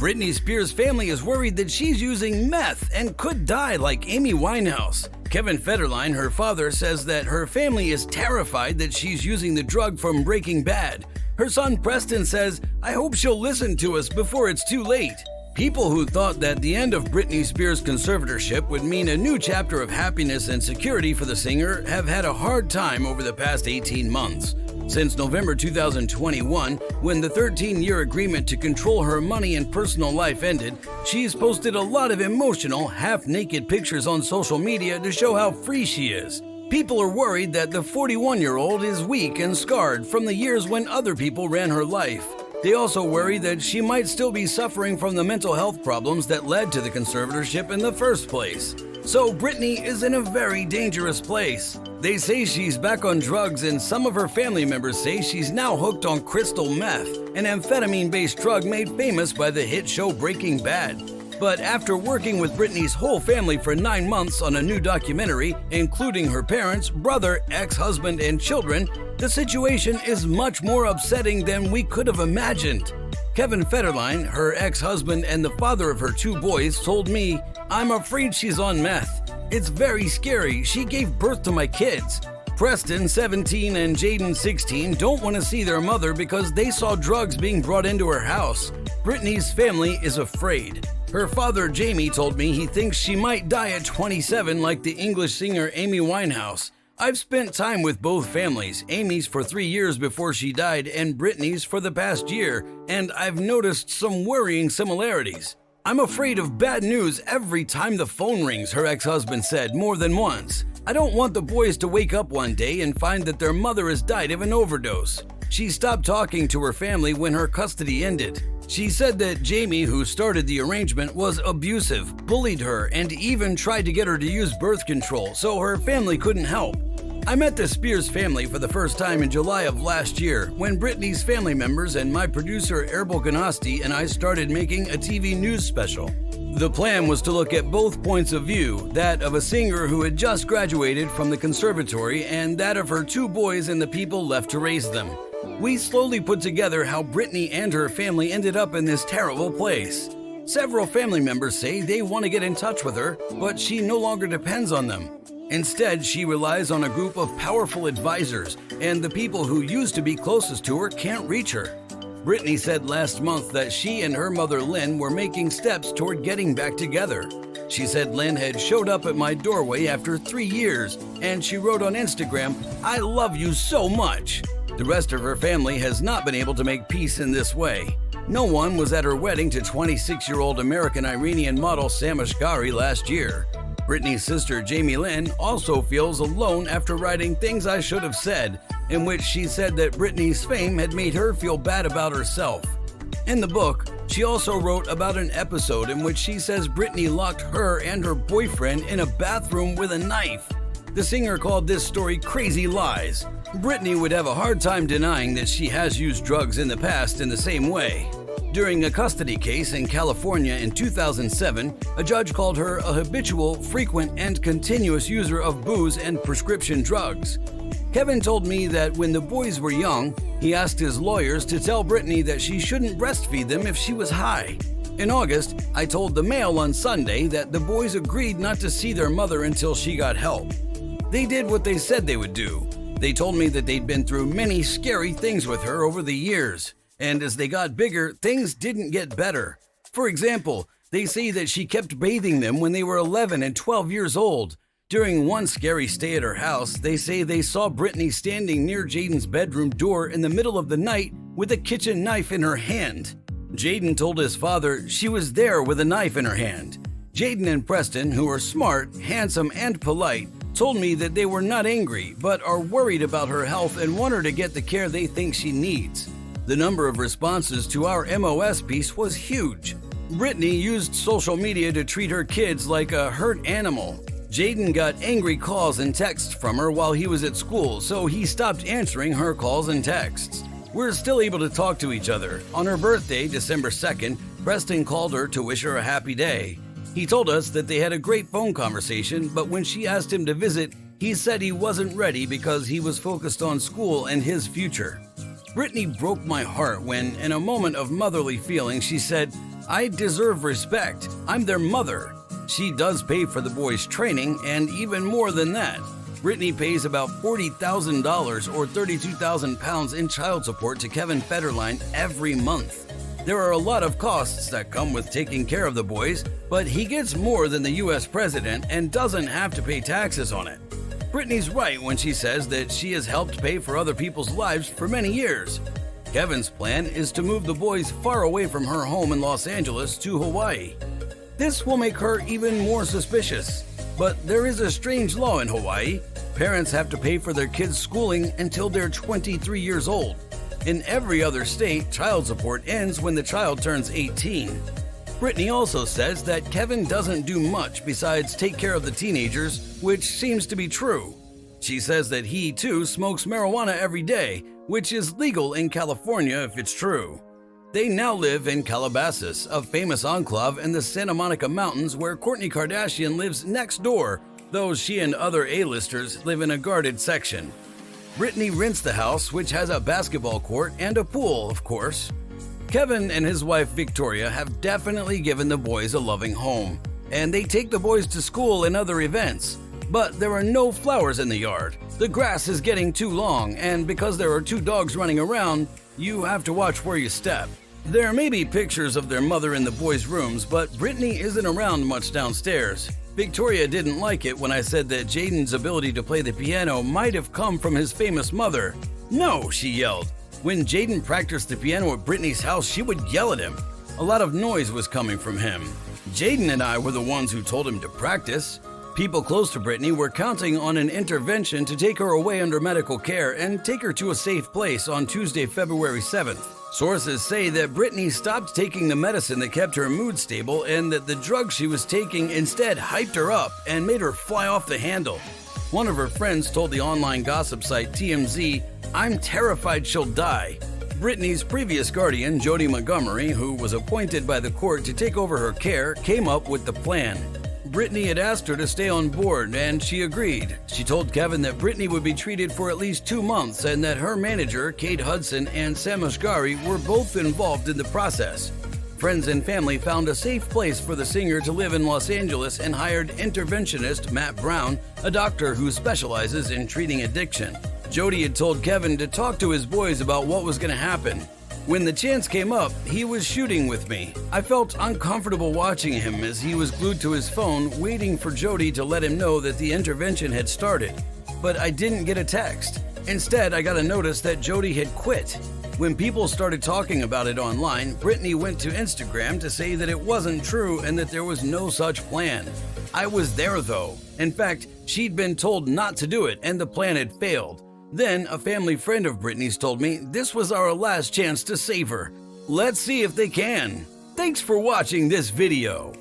Britney Spears' family is worried that she's using meth and could die like Amy Winehouse. Kevin Federline, her father, says that her family is terrified that she's using the drug from Breaking Bad. Her son Preston says, "I hope she'll listen to us before it's too late." People who thought that the end of Britney Spears' conservatorship would mean a new chapter of happiness and security for the singer have had a hard time over the past 18 months. Since November 2021, when the 13-year agreement to control her money and personal life ended, she's posted a lot of emotional, half-naked pictures on social media to show how free she is. People are worried that the 41-year-old is weak and scarred from the years when other people ran her life. They also worry that she might still be suffering from the mental health problems that led to the conservatorship in the first place. So Britney is in a very dangerous place. They say she's back on drugs, and some of her family members say she's now hooked on crystal meth, an amphetamine-based drug made famous by the hit show Breaking Bad. But after working with Britney's whole family for 9 months on a new documentary, including her parents, brother, ex-husband, and children, the situation is much more upsetting than we could have imagined. Kevin Federline, her ex-husband and the father of her 2 boys, told me, "I'm afraid she's on meth. It's very scary. She gave birth to my kids." Preston, 17, and Jaden, 16, don't want to see their mother because they saw drugs being brought into her house. Britney's family is afraid. Her father, Jamie, told me he thinks she might die at 27 like the English singer Amy Winehouse. "I've spent time with both families, Amy's for 3 years before she died and Britney's for the past year, and I've noticed some worrying similarities. I'm afraid of bad news every time the phone rings," her ex-husband said more than once. "I don't want the boys to wake up one day and find that their mother has died of an overdose." She stopped talking to her family when her custody ended. She said that Jamie, who started the arrangement, was abusive, bullied her, and even tried to get her to use birth control, so her family couldn't help. "I met the Spears family for the first time in July of last year when Britney's family members and my producer Erbil Ganasti and I started making a TV news special. The plan was to look at both points of view, that of a singer who had just graduated from the conservatory and that of her 2 boys and the people left to raise them. We slowly put together how Britney and her family ended up in this terrible place. Several family members say they want to get in touch with her, but she no longer depends on them. Instead, she relies on a group of powerful advisors, and the people who used to be closest to her can't reach her." Britney said last month that she and her mother Lynn were making steps toward getting back together. She said Lynn had showed up at my doorway after 3 years, and she wrote on Instagram, "I love you so much." The rest of her family has not been able to make peace in this way. No one was at her wedding to 26-year-old American-Iranian model Sam Ashghari last year. Britney's sister Jamie Lynn also feels alone after writing Things I Should Have Said, in which she said that Britney's fame had made her feel bad about herself. In the book, she also wrote about an episode in which she says Britney locked her and her boyfriend in a bathroom with a knife. The singer called this story crazy lies. Britney would have a hard time denying that she has used drugs in the past in the same way. During a custody case in California in 2007, a judge called her a habitual, frequent, and continuous user of booze and prescription drugs. Kevin told me that when the boys were young, he asked his lawyers to tell Britney that she shouldn't breastfeed them if she was high. In August, I told the Mail on Sunday that the boys agreed not to see their mother until she got help. They did what they said they would do. They told me that they'd been through many scary things with her over the years. And as they got bigger, things didn't get better. For example, they say that she kept bathing them when they were 11 and 12 years old. During one scary stay at her house, they say they saw Britney standing near Jaden's bedroom door in the middle of the night with a kitchen knife in her hand. Jaden told his father she was there with a knife in her hand. Jaden and Preston, who are smart, handsome, and polite, told me that they were not angry, but are worried about her health and want her to get the care they think she needs. The number of responses to our MOS piece was huge. Britney used social media to treat her kids like a hurt animal. Jaden got angry calls and texts from her while he was at school, so he stopped answering her calls and texts. We're still able to talk to each other. On her birthday, December 2nd, Preston called her to wish her a happy day. He told us that they had a great phone conversation, but when she asked him to visit, he said he wasn't ready because he was focused on school and his future. Britney broke my heart when, in a moment of motherly feeling, she said, I deserve respect. I'm their mother. She does pay for the boys' training, and even more than that. Britney pays about $40,000 or 32,000 pounds in child support to Kevin Federline every month. There are a lot of costs that come with taking care of the boys, but he gets more than the US president and doesn't have to pay taxes on it. Britney's right when she says that she has helped pay for other people's lives for many years. Kevin's plan is to move the boys far away from her home in Los Angeles to Hawaii. This will make her even more suspicious. But there is a strange law in Hawaii. Parents have to pay for their kids' schooling until they're 23 years old. In every other state, child support ends when the child turns 18. Britney also says that Kevin doesn't do much besides take care of the teenagers, which seems to be true. She says that he, too, smokes marijuana every day, which is legal in California if it's true. They now live in Calabasas, a famous enclave in the Santa Monica Mountains where Kourtney Kardashian lives next door, though she and other A-listers live in a guarded section. Britney rents the house, which has a basketball court and a pool, of course. Kevin and his wife Victoria have definitely given the boys a loving home, and they take the boys to school and other events. But there are no flowers in the yard. The grass is getting too long, and because there are 2 dogs running around, you have to watch where you step. There may be pictures of their mother in the boys' rooms, but Britney isn't around much downstairs. Victoria didn't like it when I said that Jaden's ability to play the piano might have come from his famous mother. "No," she yelled. When Jaden practiced the piano at Britney's house, she would yell at him. A lot of noise was coming from him. Jaden and I were the ones who told him to practice. People close to Britney were counting on an intervention to take her away under medical care and take her to a safe place on Tuesday, February 7th. Sources say that Britney stopped taking the medicine that kept her mood stable and that the drug she was taking instead hyped her up and made her fly off the handle. One of her friends told the online gossip site TMZ, "I'm terrified she'll die." Britney's previous guardian, Jody Montgomery, who was appointed by the court to take over her care, came up with the plan. Britney had asked her to stay on board, and she agreed. She told Kevin that Britney would be treated for at least 2 months and that her manager, Kate Hudson, and Sam Asghari were both involved in the process. Friends and family found a safe place for the singer to live in Los Angeles and hired interventionist Matt Brown, a doctor who specializes in treating addiction. Jody had told Kevin to talk to his boys about what was going to happen. When the chance came up, he was shooting with me. I felt uncomfortable watching him as he was glued to his phone, waiting for Jody to let him know that the intervention had started. But I didn't get a text. Instead, I got a notice that Jody had quit. When people started talking about it online, Britney went to Instagram to say that it wasn't true and that there was no such plan. I was there though. In fact, she'd been told not to do it and the plan had failed. Then, a family friend of Britney's told me this was our last chance to save her. Let's see if they can. Thanks for watching this video.